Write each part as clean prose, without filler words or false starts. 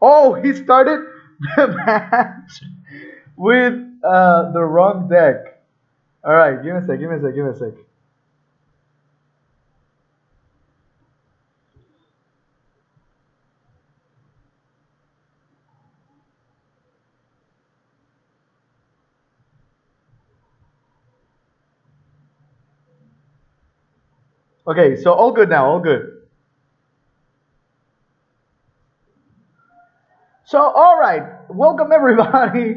Oh, he started the match with the wrong deck. All right, give me a sec. Give me a sec. Give me a sec. Okay, so all good now. All good. So, all right, welcome everybody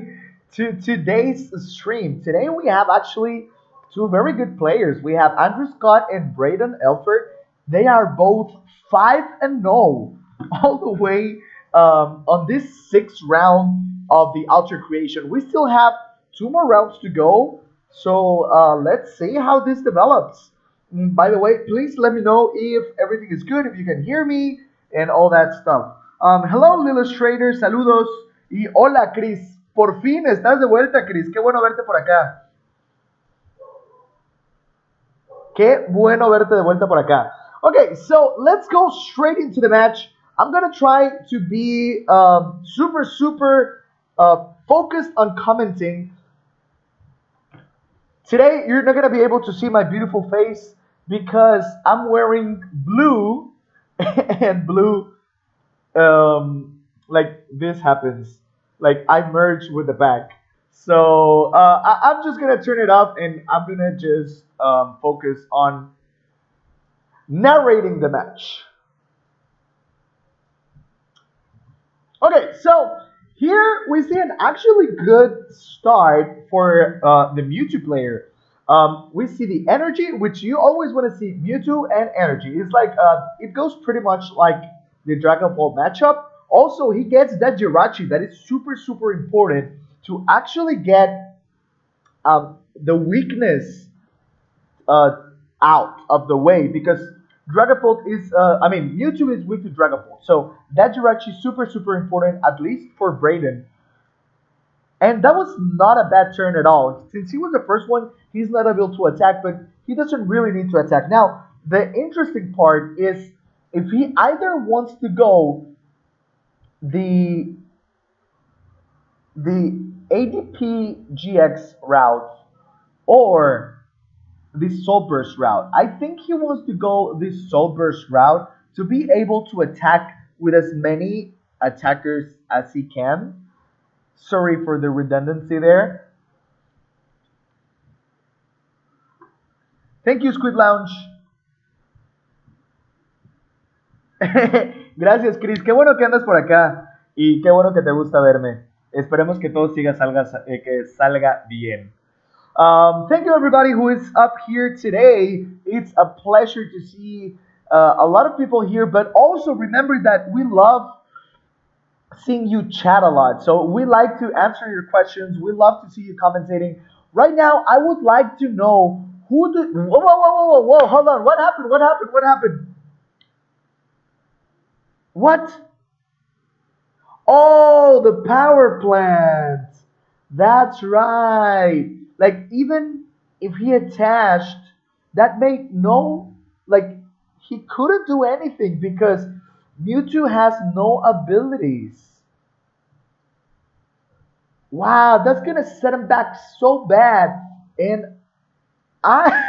to today's stream. Today we have actually two very good players. We have Andrew Scott and Braiden Elfert. They are both 5-0 all the way on this sixth round of the Ultra Creation. We still have two more rounds to go, so let's see how this develops. By the way, please let me know if everything is good, if you can hear me, and all that stuff. Hello, Illustrator, saludos. Y hola, Chris. Por fin estás de vuelta, Chris. Qué bueno verte por acá. Qué bueno verte de vuelta por acá. Okay, so let's go straight into the match. I'm gonna try to be super focused on commenting. Today, you're not gonna be able to see my beautiful face because I'm wearing blue, and blue like this happens. Like I merge with the back. So I'm just gonna turn it off and I'm gonna just focus on narrating the match. Okay, so here we see an actually good start for the Mewtwo player. We see the energy, which you always want to see Mewtwo and energy. It's like it goes pretty much like the Dragapult matchup. Also, he gets that Jirachi that is super important to actually get the weakness uh, out of the way because Dragapult is, I mean, Mewtwo is weak to Dragapult. So that Jirachi is super important, at least for Braiden. And that was not a bad turn at all. Since he was the first one, he's not able to attack, but he doesn't really need to attack. Now, the interesting part is if he either wants to go the the ADP GX route or the Soul Burst route. I think he wants to go this Soul Burst route to be able to attack with as many attackers as he can. Sorry for the redundancy there. Thank you, Squid Lounge. Gracias, Chris. Qué bueno que andas por acá y qué bueno que te gusta verme. Esperemos que todo que salga bien. Thank you, everybody who is up here today. It's a pleasure to see a lot of people here, but also remember that we love seeing you chat a lot. So we like to answer your questions. We love to see you commentating. Right now, I would like to know who the. Whoa, hold on. What happened? What happened? What happened? What? Oh, the power plant. That's right. Like even if he attached, that made no like he couldn't do anything because Mewtwo has no abilities. Wow, that's gonna set him back so bad. And I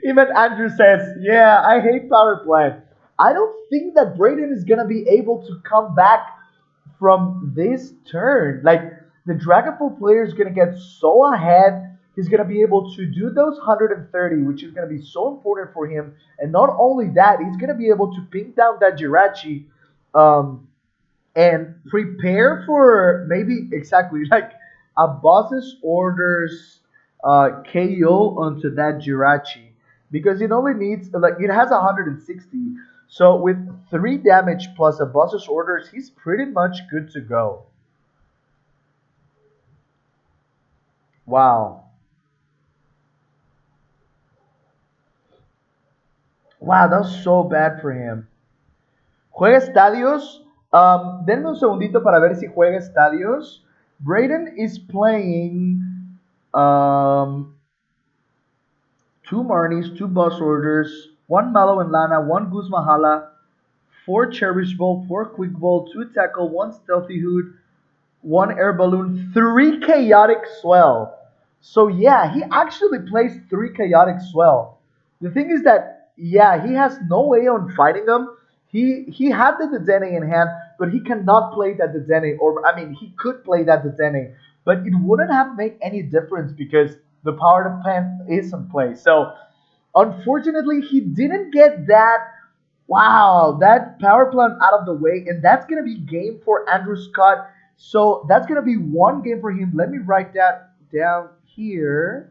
even Andrew says, yeah, I hate power plant. I don't think that Braiden is gonna be able to come back from this turn. Like the Dragapult player is gonna get so ahead. He's gonna be able to do those 130, which is gonna be so important for him. And not only that, he's gonna be able to ping down that Jirachi, um, and prepare for maybe exactly like a boss's orders KO onto that Jirachi because it only needs like it has 160. So with 3 damage plus a boss's orders, he's pretty much good to go. Wow. Wow, that was so bad for him. Juega estadios. Denme un segundito para ver si juega estadios. Braden is playing um, 2 Marnies, 2 boss orders, 1 Mallow and Lana, 1 Guzma Hala, 4 Cherish Ball, 4 Quick Ball, 2 Tackle, 1 Stealthy Hood, 1 Air Balloon, 3 Chaotic Swell. So yeah, he actually plays 3 Chaotic Swell. The thing is that, yeah, he has no way on fighting them. He had the Dedenne in hand, but he cannot play that Dedenne, or I mean, he could play that Dedenne, but it wouldn't have made any difference because the Power of Pen is in play. So unfortunately, he didn't get that. Wow, that power plant out of the way, and that's gonna be game for Andrew Scott. So that's gonna be one game for him. Let me write that down here.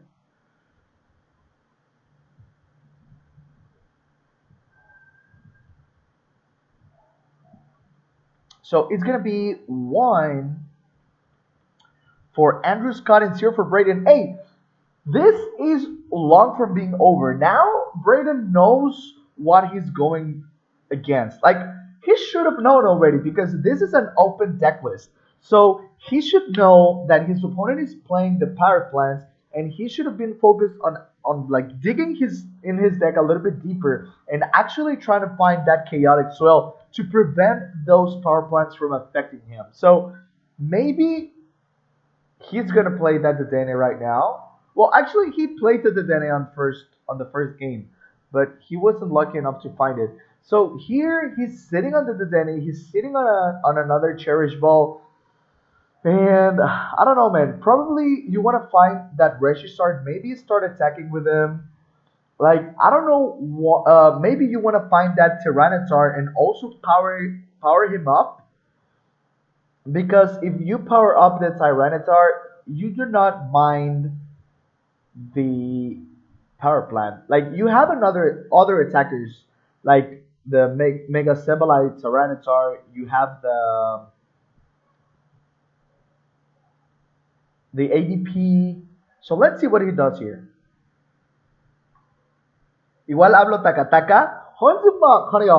So it's gonna be one for Andrew Scott and zero for Braiden. Hey, this is long from being over. Now Braden knows what he's going against. Like he should have known already because this is an open deck list. So he should know that his opponent is playing the power plants and he should have been focused on like digging his in his deck a little bit deeper and actually trying to find that chaotic swell to prevent those power plants from affecting him. So maybe he's gonna play that Dedenne right now. Well, actually, he played the Dedenne on the first game, but he wasn't lucky enough to find it. So here he's sitting on the Dedenne. He's sitting on another Cherish Ball, and I don't know, man. Probably you want to find that Registart. Maybe start attacking with him. Like I don't know. Maybe you want to find that Tyranitar and also power him up because if you power up the Tyranitar, you do not mind the power plant. Like you have another other attackers like the Mega Sableye Tyranitar. You have the ADP. So let's see what he does here. Igual hablo takataka. Honzuma Korea.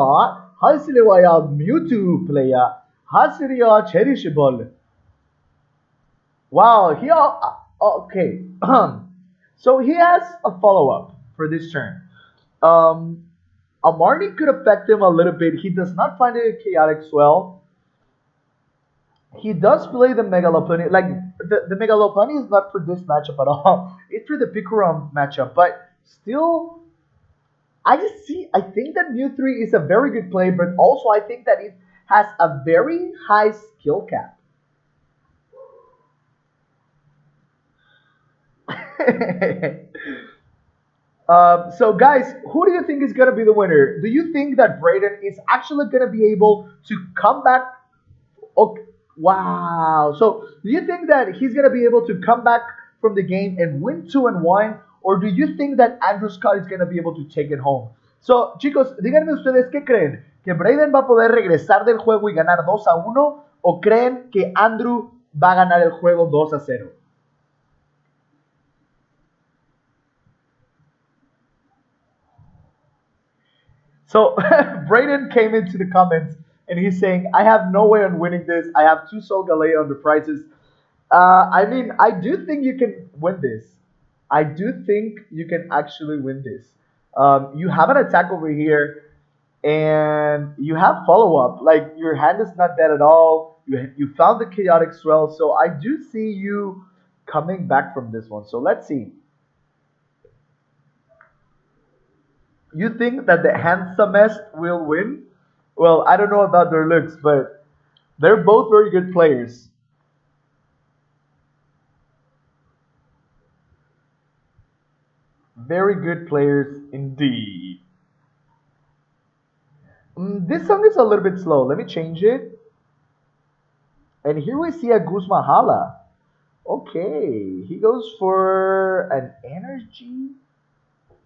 Hasiliwaya Mewtwo player. Hasilia Cherishable. Wow, okay. So he has a follow up for this turn. Um, a Marnie could affect him a little bit. He does not find it a chaotic swell. He does play the Megalopony. Like the Megalopony is not for this matchup at all. It's for the Pikarom matchup. But still, I think that Mew 3 is a very good play, but also I think that it has a very high skill cap. So, guys, who do you think is going to be the winner? Do you think that Braden is actually going to be able to come back? Okay, wow. So, do you think that he's going to be able to come back from the game and win 2 and 1? Or do you think that Andrew Scott is going to be able to take it home? So, chicos, díganme ustedes qué creen. ¿Que Braden va a poder regresar del juego y ganar 2 a 1? ¿O creen que Andrew va a ganar el juego 2 a 0? So Braden came into the comments and he's saying, I have no way on winning this. I have two Soul Galea on the prizes. I mean, I do think you can win this. I do think you can actually win this. You have an attack over here and you have follow up. Like, your hand is not dead at all. You found the Chaotic Swell. So I do see you coming back from this one. So let's see. You think that the handsomest will win? Well, I don't know about their looks, but they're both very good players. Very good players indeed. This song is a little bit slow. Let me change it. And here we see a Guzma Hala. Okay, he goes for an energy,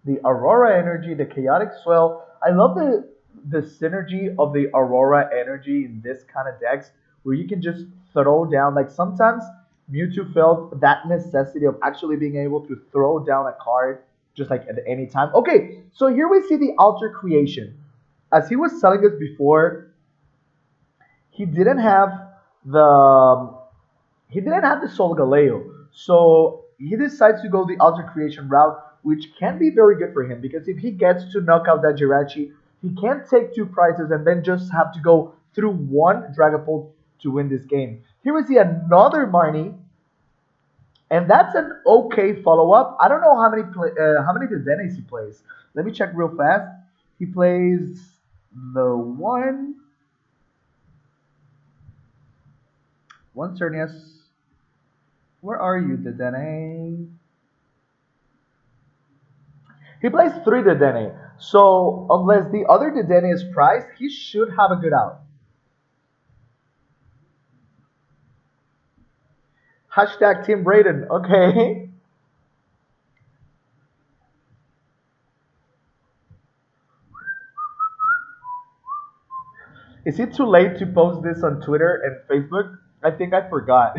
the Aurora energy, the Chaotic Swell. I love the synergy of the Aurora energy in this kind of decks where you can just throw down. Like sometimes Mewtwo felt that necessity of actually being able to throw down a card just like at any time. Okay, so here we see the Alter Creation. As he was telling us before, he didn't have the he didn't have the Sol Galeo. So he decides to go the Alter Creation route, which can be very good for him because if he gets to knock out that Jirachi, He can't take two prizes and then just have to go through one Dragapult to win this game. Here we see another Marnie, and that's an okay follow up. I don't know how many Dedenes he plays. Let me check real fast. He plays the one Cernius. Where are you, Dedenne? He plays three Dedenne. So unless the other Dedenne is priced, he should have a good out. Hashtag Team Braiden. Okay. Is it too late to post this on Twitter and Facebook? I think I forgot.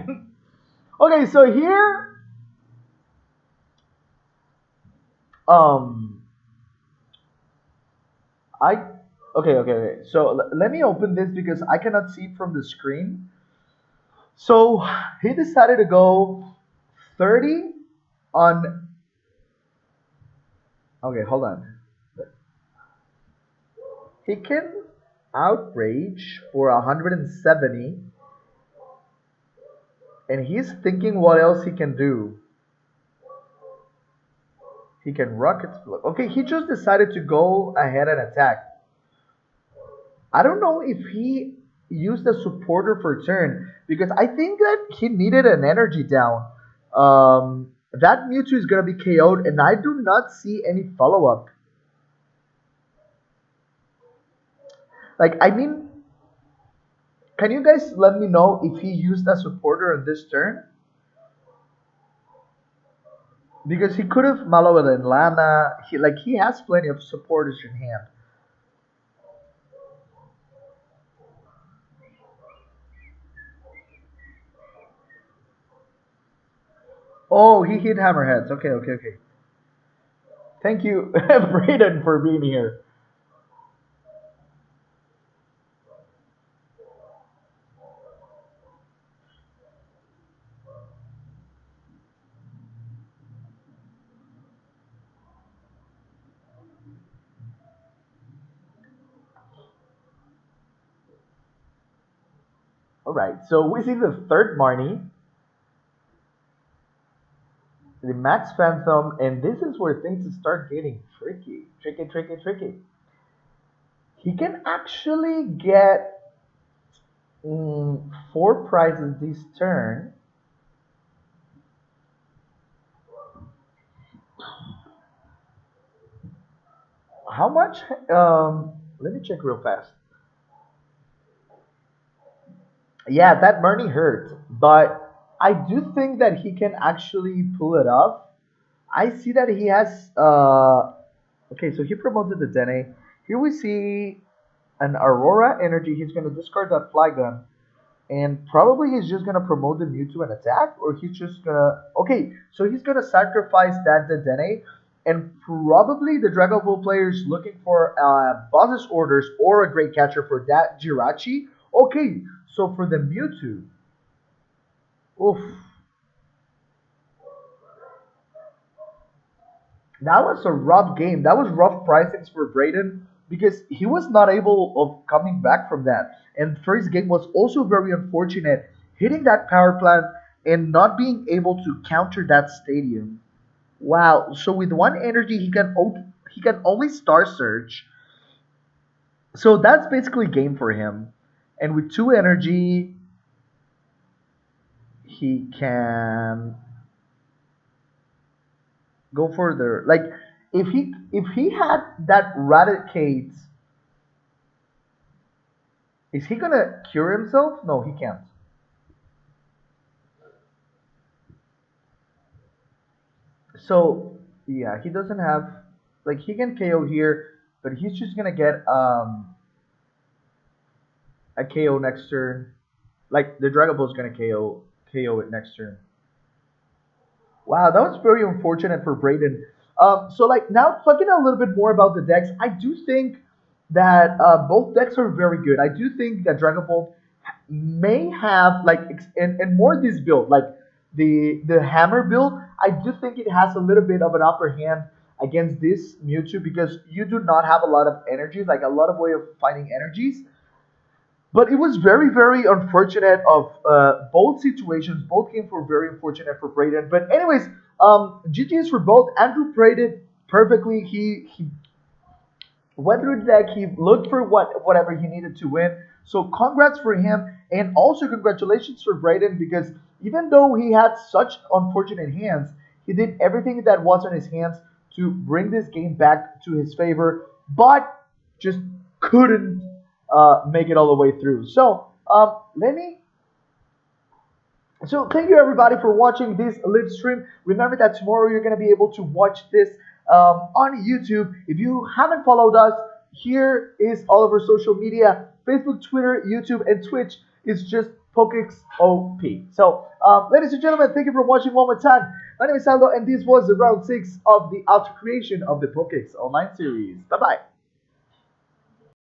Okay, so here, um, I okay. So let me open this because I cannot see it from the screen. So he decided to go 30 on. Okay, hold on. He can outrage for 170, and he's thinking what else he can do. He can rocket split. Okay, he just decided to go ahead and attack. I don't know if he used a supporter for turn because I think that he needed an energy down. That Mewtwo is gonna be KO'd, and I do not see any follow up. Like, I mean, can you guys let me know if he used a supporter on this turn? Because he could have Malo and Lana. He has plenty of supporters in hand. Oh, he hit Hammerheads. Okay. Thank you, Braden, for being here. All right, so we see the third Marnie, the Max Phantom, and this is where things start getting tricky. He can actually get four prizes this turn. How much? Let me check real fast. Yeah, that Marnie hurt, but I do think that he can actually pull it off. I see that he has. Okay, so he promoted the Dene. Here we see an Aurora Energy. He's going to discard that Flygon. And probably he's just going to promote the Mewtwo and attack. Or he's just going to. Okay, so he's going to sacrifice that Dedenne. And probably the Dragon Ball player is looking for boss's orders or a great catcher for that Jirachi. Okay, so for the Mewtwo. Oof. That was a rough game. That was rough pricings for Braden because he was not able of coming back from that. And first game was also very unfortunate, hitting that power plant and not being able to counter that stadium. Wow. So with one energy, he can only Star Surge. So that's basically game for him. And with two energy, he can go further. Like if he had that Raticate, is he gonna cure himself? No, he can't. So yeah, he doesn't have like he can KO here, but he's just gonna get a KO next turn. Like the Dragon Ball is gonna KO it next turn. Wow, that was very unfortunate for Braden. So like now talking a little bit more about the decks, I do think that both decks are very good. I do think that Dragon Ball may have and more this build like the hammer build. I do think it has a little bit of an upper hand against this Mewtwo because you do not have a lot of energies, like a lot of way of fighting energies. But it was very, very unfortunate of both situations. Both games were very unfortunate for Braiden. But anyways, GG's for both. Andrew played it perfectly. He went through the deck. He looked for whatever he needed to win. So congrats for him, and also congratulations for Braden because even though he had such unfortunate hands, he did everything that was on his hands to bring this game back to his favor, but just couldn't make it all the way through. So let me so thank you everybody for watching this live stream. Remember that tomorrow you're going to be able to watch this on YouTube. If you haven't followed us, here is all of our social media: Facebook, Twitter, YouTube, and Twitch. Is just Pokix OP. So, ladies and gentlemen, thank you for watching one more time. My name is Aldo, and this was the round 6 of the Ultra Creation of the Pokix Online series. Bye bye.